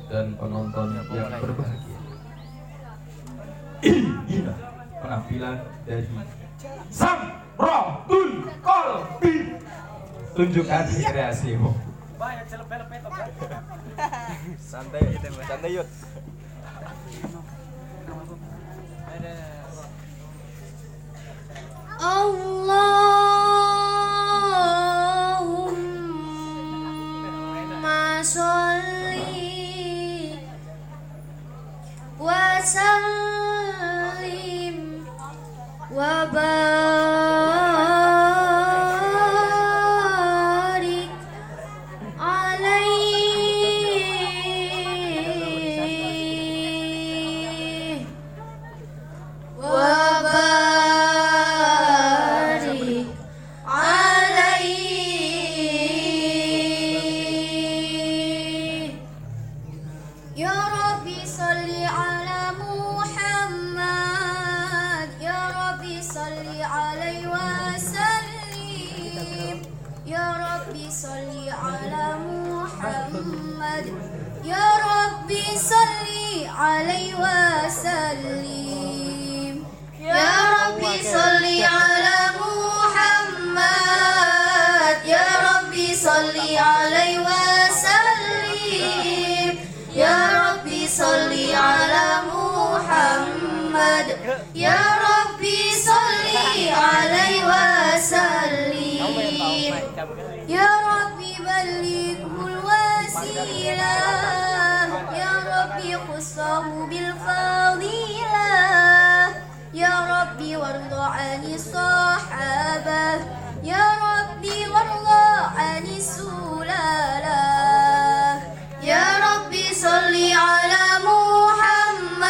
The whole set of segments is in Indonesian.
dan penonton yang berbahagia. Inilah penampilan dari Samratul Qalbi. Tunjukkan kreasimu. Santai yuk. Allahumma sholli wa sallim wa barik alaihi wa barik alaihi. Ya Rabbi salli ala Muhammad, Ya Rabbi salli alaihi wa sallim, Ya Rabbi salli ala Muhammad, Ya Rabbi salli alaihi wa sallim, Ya Rabbi salli ala Muhammad, Ya Rabbi salli alaihi wa sallim, Ya Rabbi salli ala Muhammad, Ya Rabbi salli alaihi wa sallim, Ya Rabbi ballighul wasilah, Ya Rabbi khussahu bil fadilah, Ya Rabbi warda ani sahabah, Ya Rabbi warda ani sulalah, Ya Rabbi salli ala Muhammad,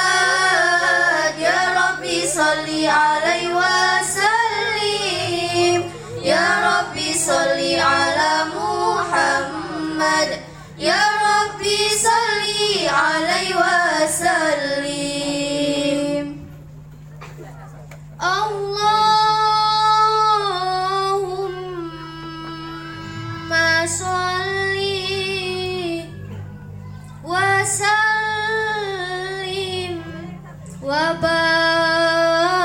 Ya Rabbi salli alaihi wa sallim, Ya Rabbi salli ala Muhammad, Ya Rabbi salli alaihi wa sallim. Allahumma sholli wa sallim wa barik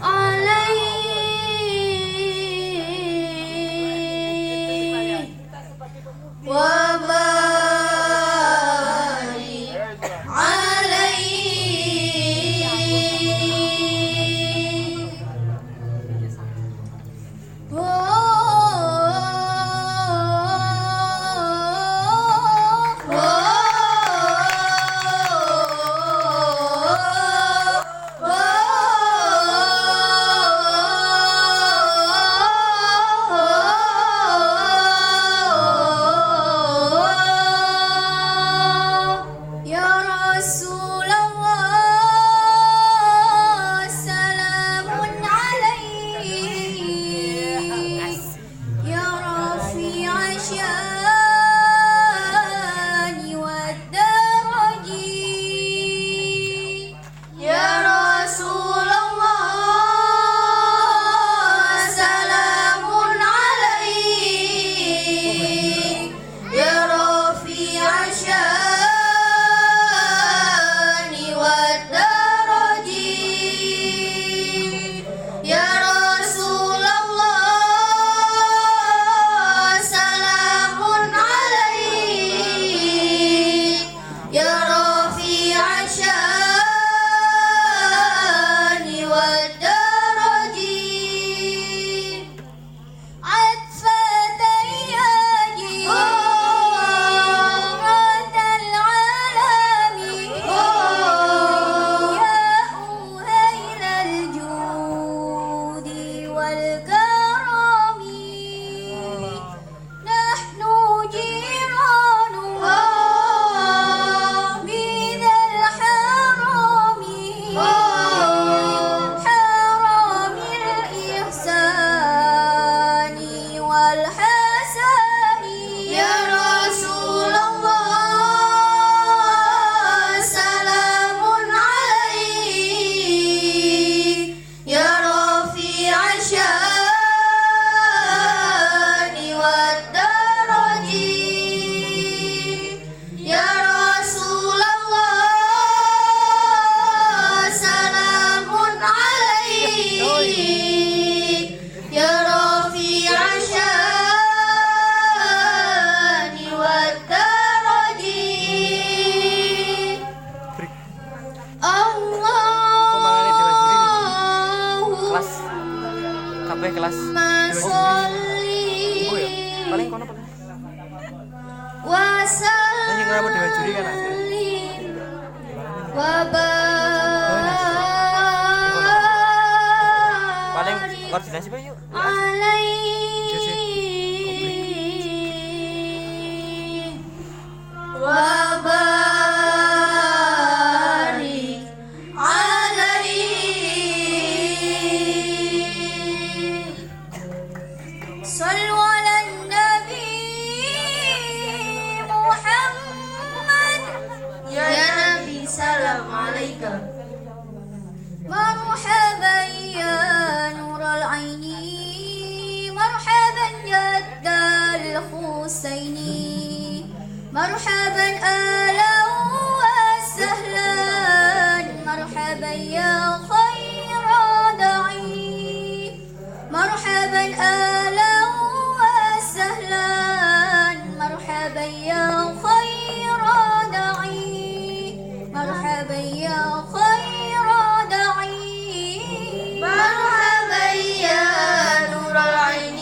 alaihi wa barik alaihi. Oh, Paling kono paling. وسلم Ini kenapa dewa juri kan? Paling وبارك koordinasi Pak yuk. عليه وبارك عليه صلوا على النبي محمد يا نبي سلام عليك مرحبا يا نور العين مرحبا جد الحسين مرحبا أهلا وسهلا مرحبا يا خير داعي مرحبا أهلا وسهلا مرحبا يا خير داعي مرحبا يا خير داعي مرحبا يا نور العين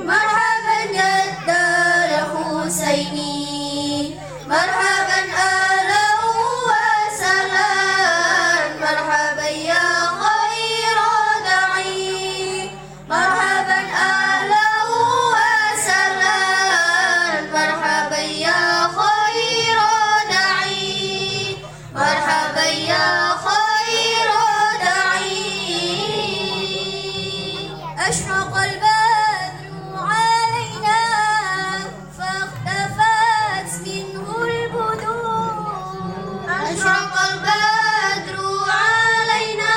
مرحبا جد الحسين مرحبا أهلا وسهلا مرحبا يا خير داعي مرحبا أهلا وسهلا مرحبا يا خير داعي مرحبا يا خير داعي أشرق البدر علينا فاختفت منه البدور أشرق البدر علينا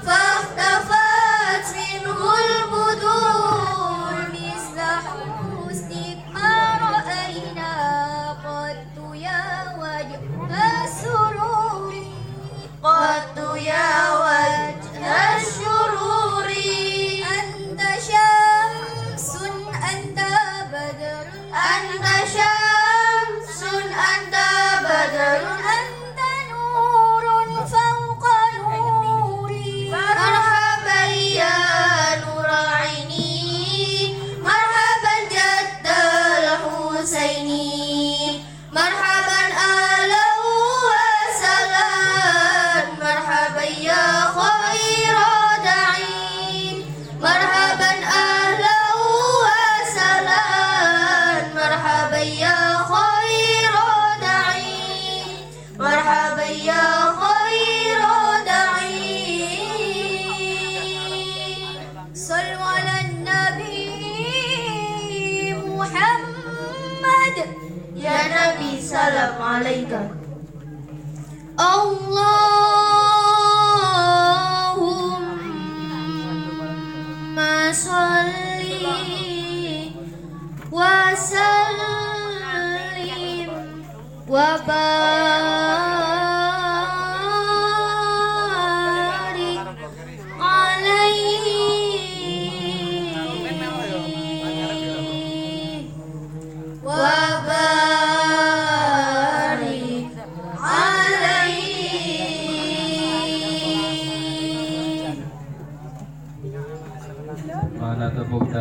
فاختفت منه البدور مثل حسنك ما رأينا قد يا وجه السرور قد يا وجه السرور أنت شمس أنت بدر أنت شمس أنت بدر أنت نور فوق نوري مرحبا يا نور عيني مرحبا جد الحسين مرحبا أهلا وسهلا مرحبا يا خير داعي مرحبا أهلا وسهلا مرحبا يا خير داعي مرحبا يا خير داعي صلوا على النبي محمد يا نبي سلام عليك اللهم صل وسلم وبارك عليه وبارك عليه Mana tepuk tangan.